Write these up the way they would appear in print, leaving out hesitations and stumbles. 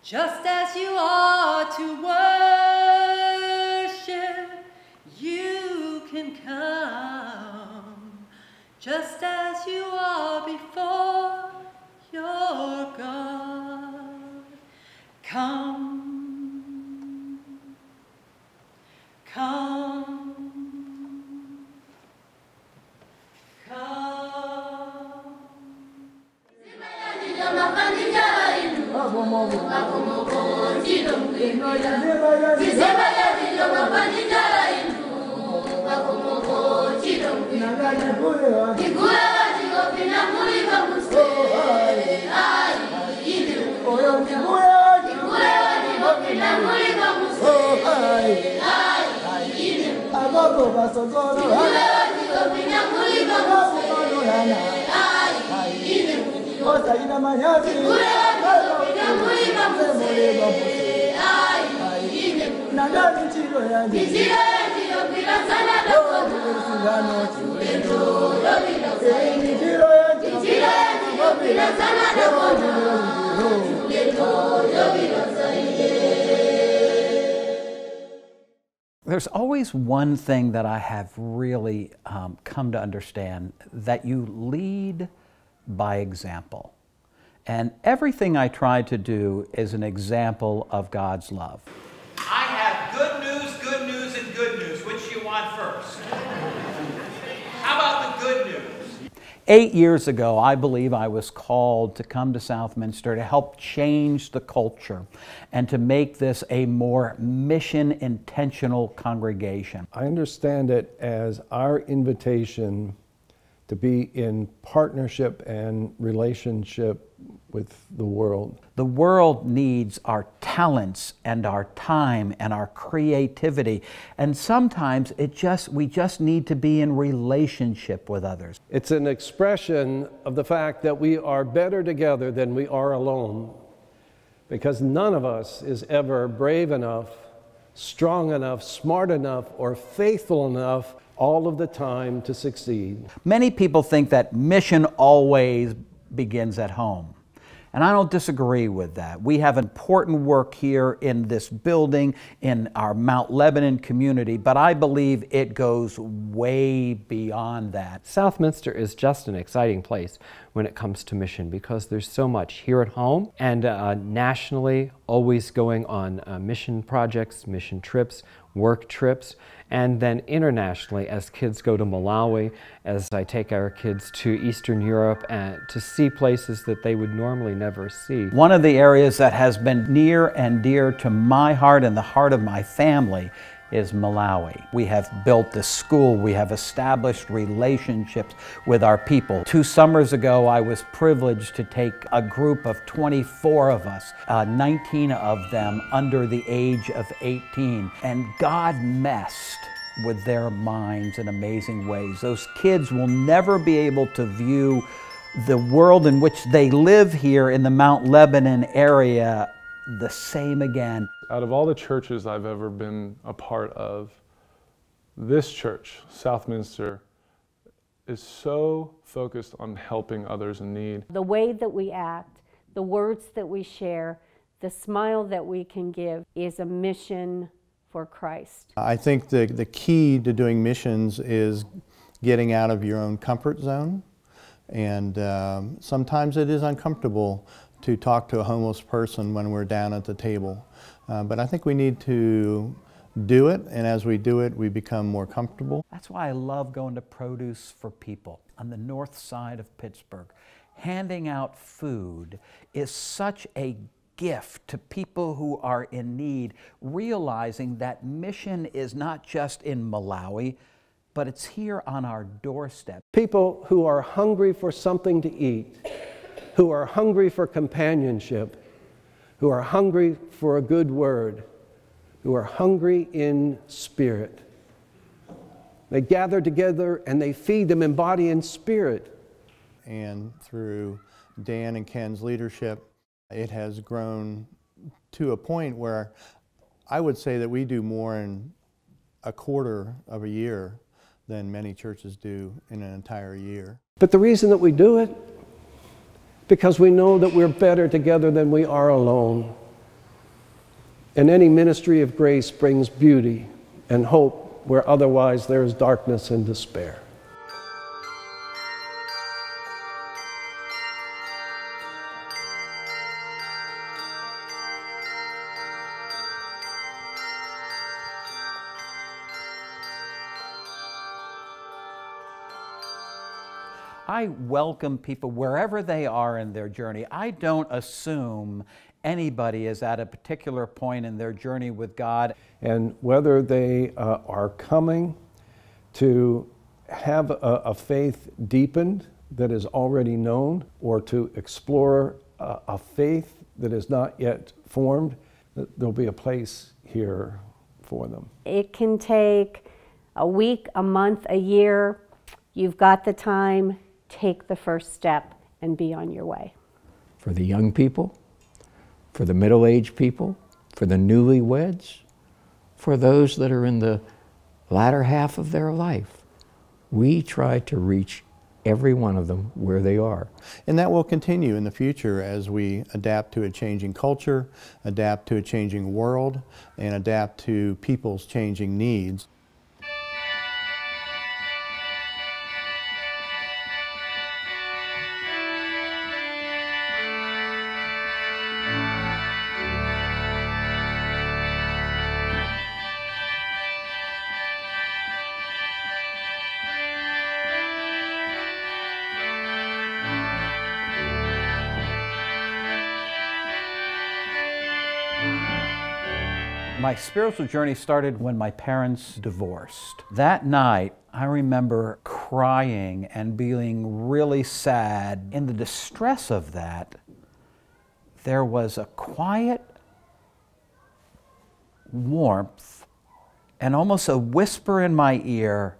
Just as you are to worship, you can come. Just as you are before your God. Come, come, come. There's always one thing that I have really come to understand, that you lead by example. And everything I try to do is an example of God's love. I have good news, and good news. Which do you want first? How about the good news? 8 years ago, I believe I was called to come to Southminster to help change the culture and to make this a more mission-intentional congregation. I understand it as our invitation to be in partnership and relationship with the world. The world needs our talents and our time and our creativity, and sometimes we just need to be in relationship with others. It's an expression of the fact that we are better together than we are alone, because none of us is ever brave enough, strong enough, smart enough, or faithful enough all of the time to succeed. Many people think that mission always begins at home. And I don't disagree with that. We have important work here in this building, in our Mount Lebanon community, but I believe it goes way beyond that. Southminster is just an exciting place when it comes to mission, because there's so much here at home and nationally, always going on mission projects, mission trips, work trips, and then internationally as kids go to Malawi, as I take our kids to Eastern Europe and to see places that they would normally never see. One of the areas that has been near and dear to my heart and the heart of my family is Malawi. We have built this school, we have established relationships with our people. 2 summers ago, I was privileged to take a group of 24 of us, 19 of them under the age of 18, and God messed with their minds in amazing ways. Those kids will never be able to view the world in which they live here in the Mount Lebanon area the same again. Out of all the churches I've ever been a part of, this church, Southminster, is so focused on helping others in need. The way that we act, the words that we share, the smile that we can give is a mission for Christ. I think the key to doing missions is getting out of your own comfort zone. And sometimes it is uncomfortable to talk to a homeless person when we're down at the table. But I think we need to do it, and as we do it, we become more comfortable. That's why I love going to Produce for People on the north side of Pittsburgh. Handing out food is such a gift to people who are in need, realizing that mission is not just in Malawi, but it's here on our doorstep. People who are hungry for something to eat, who are hungry for companionship, who are hungry for a good word, who are hungry in spirit. They gather together and they feed them in body and spirit. And through Dan and Ken's leadership, it has grown to a point where I would say that we do more in a quarter of a year than many churches do in an entire year. But the reason that we do it, because we know that we're better together than we are alone. And any ministry of grace brings beauty and hope where otherwise there is darkness and despair. I welcome people wherever they are in their journey. I don't assume anybody is at a particular point in their journey with God. And whether they are coming to have a faith deepened that is already known, or to explore a faith that is not yet formed, there'll be a place here for them. It can take a week, a month, a year. You've got the time. Take the first step and be on your way. For the young people, for the middle-aged people, for the newlyweds, for those that are in the latter half of their life. We try to reach every one of them where they are. And that will continue in the future as we adapt to a changing culture, adapt to a changing world, and adapt to people's changing needs. My spiritual journey started when my parents divorced. That night, I remember crying and being really sad. In the distress of that, there was a quiet warmth and almost a whisper in my ear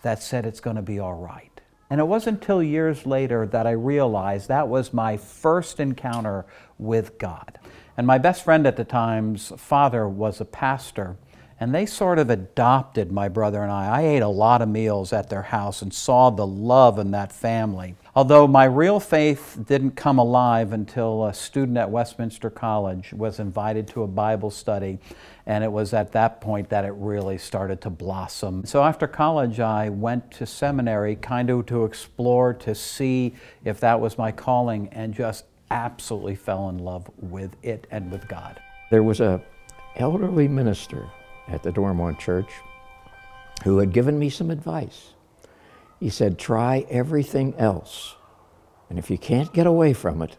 that said, "It's going to be all right." And it wasn't until years later that I realized that was my first encounter with God. And my best friend at the time's father was a pastor, and they sort of adopted my brother and I. I ate a lot of meals at their house and saw the love in that family. Although my real faith didn't come alive until a student at Westminster College was invited to a Bible study, and it was at that point that it really started to blossom. So after college, I went to seminary kind of to explore, to see if that was my calling, and just absolutely fell in love with it and with God. There was an elderly minister at the Dormont Church who had given me some advice. He said, try everything else, and if you can't get away from it,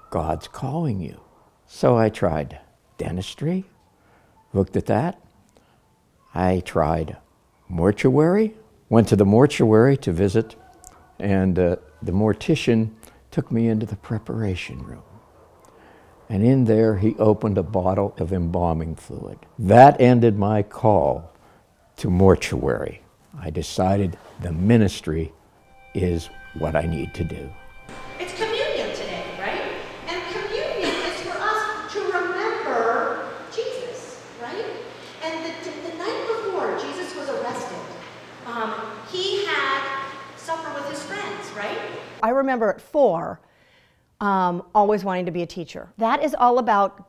God's calling you. So I tried dentistry, looked at that. I tried mortuary, went to the mortuary to visit, and the mortician took me into the preparation room. And in there, he opened a bottle of embalming fluid. That ended my call to mortuary. I decided the ministry is what I need to do. It's communion today, right? And communion is for us to remember Jesus, right? And the night before Jesus was arrested, he had supper with his friends, right? I remember at 4, always wanting to be a teacher. That is all about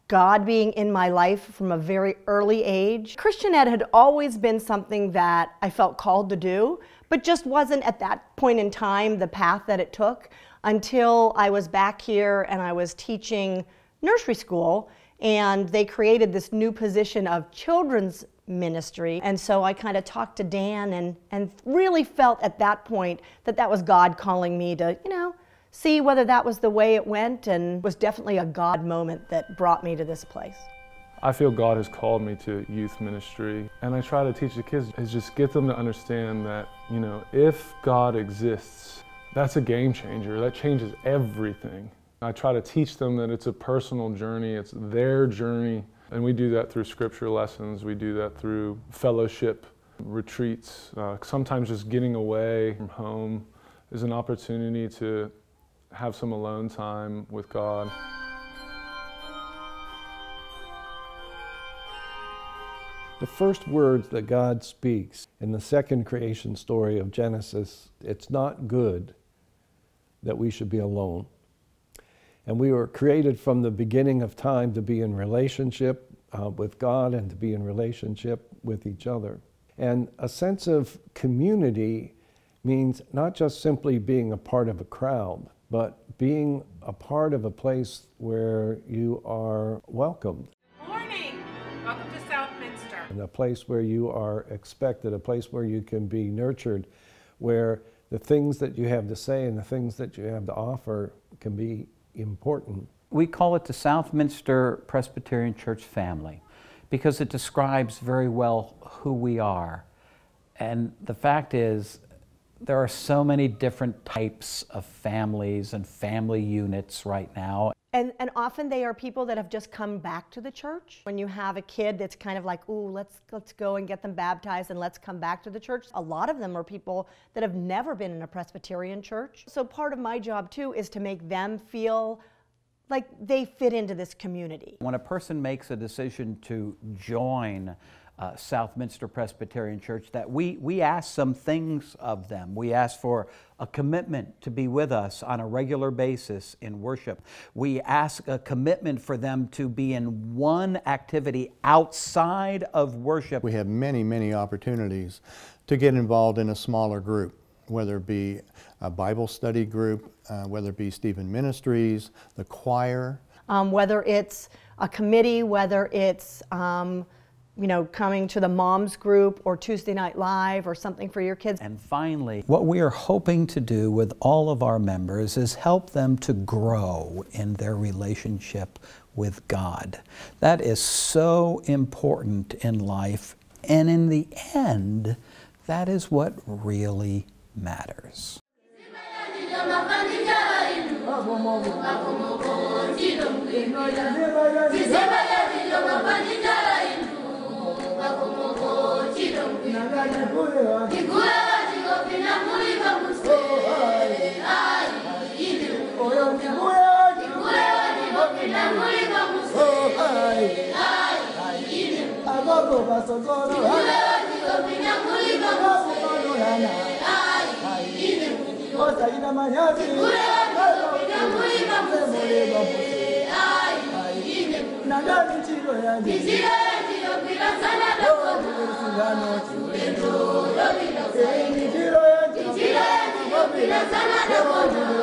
God being in my life from a very early age. Christian Ed had always been something that I felt called to do, but just wasn't at that point in time the path that it took until I was back here and I was teaching nursery school, and they created this new position of children's ministry. And so I kind of talked to Dan and really felt at that point that that was God calling me to, see whether that was the way it went, and it was definitely a God moment that brought me to this place. I feel God has called me to youth ministry, and I try to teach the kids is just get them to understand that, if God exists, that's a game changer. That changes everything. I try to teach them that it's a personal journey, it's their journey, and we do that through scripture lessons, we do that through fellowship retreats. Sometimes just getting away from home is an opportunity to have some alone time with God. The first words that God speaks in the second creation story of Genesis, it's not good that we should be alone. And we were created from the beginning of time to be in relationship with God and to be in relationship with each other. And a sense of community means not just simply being a part of a crowd, but being a part of a place where you are welcomed. Morning! Welcome to Southminster. And a place where you are expected, a place where you can be nurtured, where the things that you have to say and the things that you have to offer can be important. We call it the Southminster Presbyterian Church family because it describes very well who we are. And the fact is, there are so many different types of families and family units right now. And often they are people that have just come back to the church. When you have a kid that's kind of like, ooh, let's go and get them baptized and let's come back to the church. A lot of them are people that have never been in a Presbyterian church. So part of my job too is to make them feel like they fit into this community. When a person makes a decision to join Southminster Presbyterian Church, that we ask some things of them. We ask for a commitment to be with us on a regular basis in worship. We ask a commitment for them to be in one activity outside of worship. We have many, many opportunities to get involved in a smaller group, whether it be a Bible study group, whether it be Stephen Ministries, the choir. Whether it's a committee, whether it's coming to the moms group or Tuesday Night Live or something for your kids. And finally, what we are hoping to do with all of our members is help them to grow in their relationship with God. That is so important in life, and in the end, that is what really matters. Sana